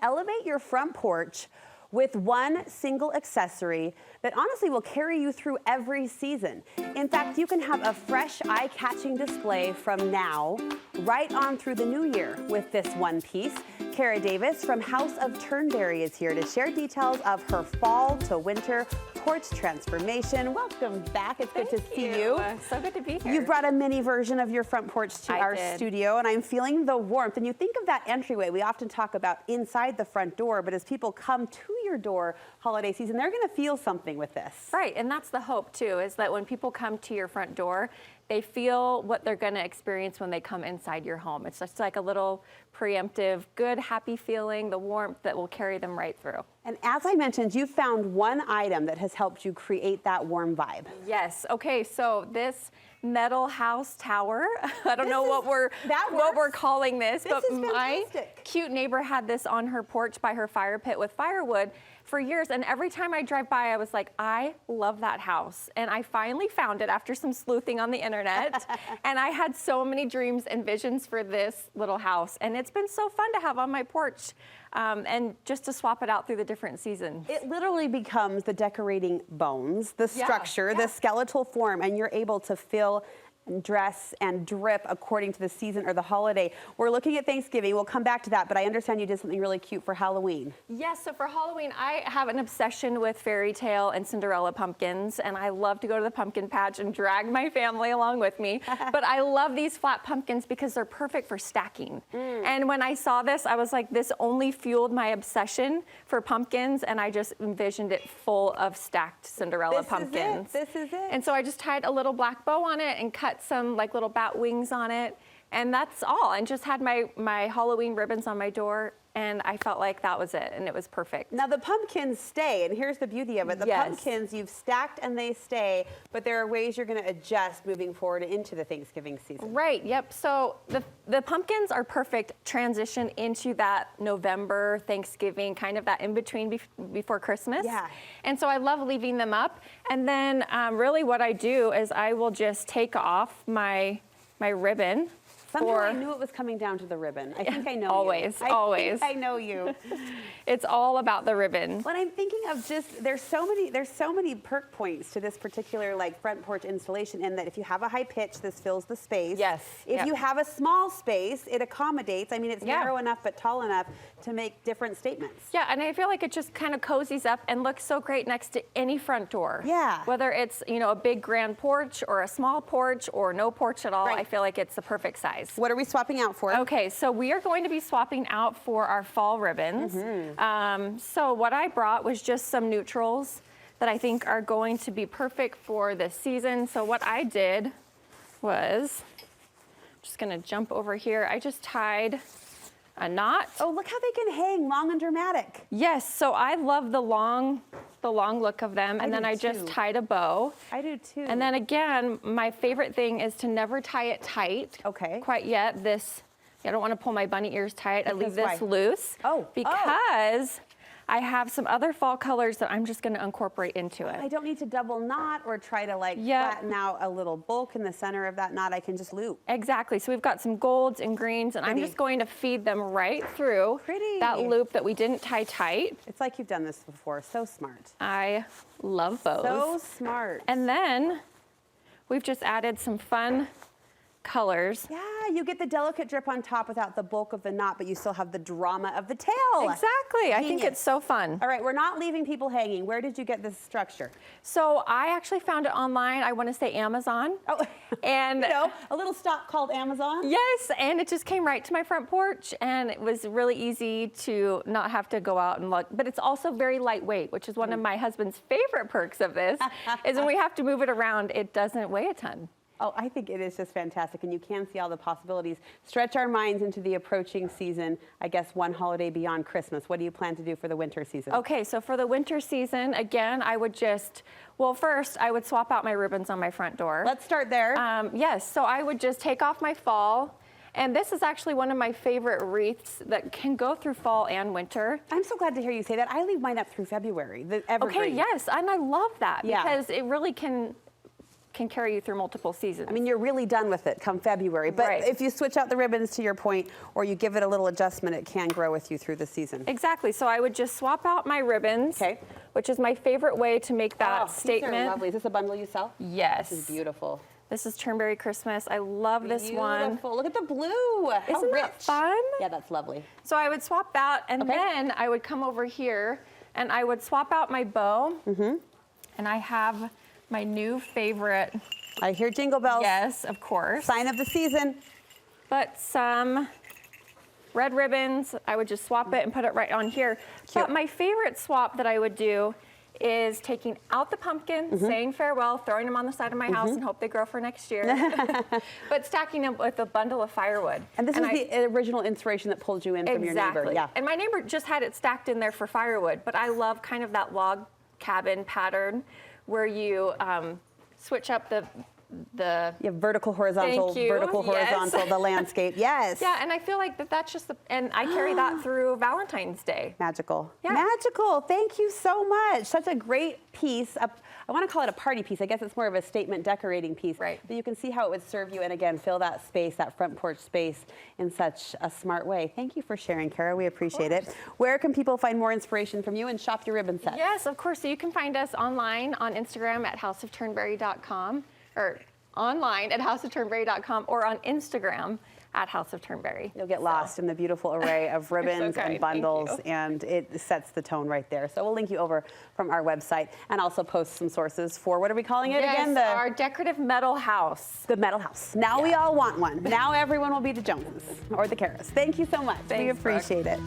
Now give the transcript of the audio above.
Elevate your front porch with one single accessory that honestly will carry you through every season. In fact, you can have a fresh, eye-catching display from now right on through the new year with this one piece. Kara Davis from House of Turnberry is here to share details of her fall to winter porch transformation. Welcome back. It's good to see you. So good to be here. You brought a mini version of your front porch to our studio, and I'm feeling the warmth. And you think of that entryway. We often talk about inside the front door, but as people come to your door holiday season, they're going to feel something with this. Right, and that's the hope too, is that when people come to your front door, they feel what they're going to experience when they come inside your home. It's just like a little preemptive, good, happy feeling, the warmth that will carry them right through. And as I mentioned, you found one item that has helped you create that warm vibe. Yes. Okay, so this metal house tower, I don't know what we're calling this, but my cute neighbor had this on her porch by her fire pit with firewood for years, and every time I drive by, I was like, I love that house. And I finally found it after some sleuthing on the internet. And I had so many dreams and visions for this little house. And it's been so fun to have on my porch and just to swap it out through the different seasons. It literally becomes the decorating bones, the structure, the skeletal form, and you're able to fill, dress and drip according to the season or the holiday. We're looking at Thanksgiving. We'll come back to that, but I understand you did something really cute for Halloween. Yes, so for Halloween, I have an obsession with fairy tale and Cinderella pumpkins, and I love to go to the pumpkin patch and drag my family along with me. But I love these flat pumpkins because they're perfect for stacking. And when I saw this, I was like, this only fueled my obsession for pumpkins, and I just envisioned it full of stacked Cinderella pumpkins. This is it. And so I just tied a little black bow on it and cut some like little bat wings on it, and that's all, and just had my Halloween ribbons on my door, and I felt like that was it, and it was perfect. Now the pumpkins stay, and here's the beauty of it. The pumpkins you've stacked and they stay, but there are ways you're going to adjust moving forward into the Thanksgiving season. Right, yep. So the pumpkins are perfect transition into that November, Thanksgiving, kind of that in-between before Christmas. Yeah. And so I love leaving them up. And then really what I do is I will just take off my ribbon. Somehow I knew it was coming down to the ribbon. I think I know always, you. Always. I know you. It's all about the ribbon. When I'm thinking of just, there's so many perk points to this particular like front porch installation, in that if you have a high pitch, this fills the space. Yes. If you have a small space, it accommodates. I mean, it's narrow enough but tall enough to make different statements. Yeah, and I feel like it just kind of cozies up and looks so great next to any front door. Yeah. Whether it's, you know, a big grand porch or a small porch or no porch at all, I feel like it's the perfect size. What are we swapping out for? Okay, so we are going to be swapping out for our fall ribbons. So what I brought was just some neutrals that I think are going to be perfect for this season. So what I did was, I'm just gonna jump over here. I just tied a knot. Oh, look how they can hang long and dramatic. Yes, so I love the long look of them, and then I just tied a bow. I do too. And then again, my favorite thing is to never tie it tight. Okay. Quite yet. I don't want to pull my bunny ears tight. I leave this loose. Oh. Because I have some other fall colors that I'm just going to incorporate into it. I don't need to double knot or try to like flatten out a little bulk in the center of that knot. I can just loop. Exactly. So we've got some golds and greens, and I'm just going to feed them right through that loop that we didn't tie tight. It's like you've done this before. So smart. I love bows. So smart. And then we've just added some fun colors. Yeah, you get the delicate drip on top without the bulk of the knot, but you still have the drama of the tail. Exactly. I think it's so fun. All right, we're not leaving people hanging. Where did you get this structure? So I actually found it online. I want to say Amazon. Oh, and you know, a little stock called Amazon. Yes, and it just came right to my front porch, and it was really easy to not have to go out and look. But it's also very lightweight, which is one of my husband's favorite perks of this, is when we have to move it around, it doesn't weigh a ton. Oh, I think it is just fantastic, and you can see all the possibilities. Stretch our minds into the approaching season, I guess one holiday beyond Christmas. What do you plan to do for the winter season? Okay, so for the winter season, again, I would just, well, first, I would swap out my ribbons on my front door. Let's start there. Yes, so I would just take off my fall, and this is actually one of my favorite wreaths that can go through fall and winter. I'm so glad to hear you say that. I leave mine up through February, the evergreen. Okay, yes, and I love that because it really can can carry you through multiple seasons. I mean, you're really done with it come February. But Right. if you switch out the ribbons, to your point, or you give it a little adjustment, it can grow with you through the season. Exactly. So I would just swap out my ribbons, Okay. which is my favorite way to make that statement. These are lovely. Is this a bundle you sell? Yes. This is beautiful. This is Turnberry Christmas. I love this one. Beautiful. Look at the blue. How Isn't rich. that fun? Yeah, that's lovely. So I would swap that, and Okay. then I would come over here, and I would swap out my bow. And I have my new favorite. I hear jingle bells. Yes, of course. Sign of the season. But some red ribbons, I would just swap it and put it right on here. But my favorite swap that I would do is taking out the pumpkins, saying farewell, throwing them on the side of my house and hope they grow for next year. But stacking them with a bundle of firewood. And this is the original inspiration that pulled you in from your neighbor. Yeah. And my neighbor just had it stacked in there for firewood, but I love kind of that log cabin pattern where you switch up the You have vertical, horizontal, vertical, horizontal, the landscape. Yes. Yeah, and I feel like that's just and I carry that through Valentine's Day. Magical. Yeah. Magical. Thank you so much. Such a great piece. I want to call it a party piece. I guess it's more of a statement decorating piece. Right. But you can see how it would serve you and again, fill that space, that front porch space in such a smart way. Thank you for sharing, Kara. We appreciate it. Where can people find more inspiration from you and shop your ribbon sets? Yes, of course. So you can find us online on Instagram at houseofturnberry.com or online at houseofturnberry.com or on Instagram at House of Turnberry. You'll get lost in the beautiful array of ribbons and bundles, and it sets the tone right there. So we'll link you over from our website and also post some sources for, what are we calling it again? Our decorative metal house. The metal house. Now we all want one. Now everyone will be the Joneses or the Karas. Thank you so much. Thanks, we appreciate it.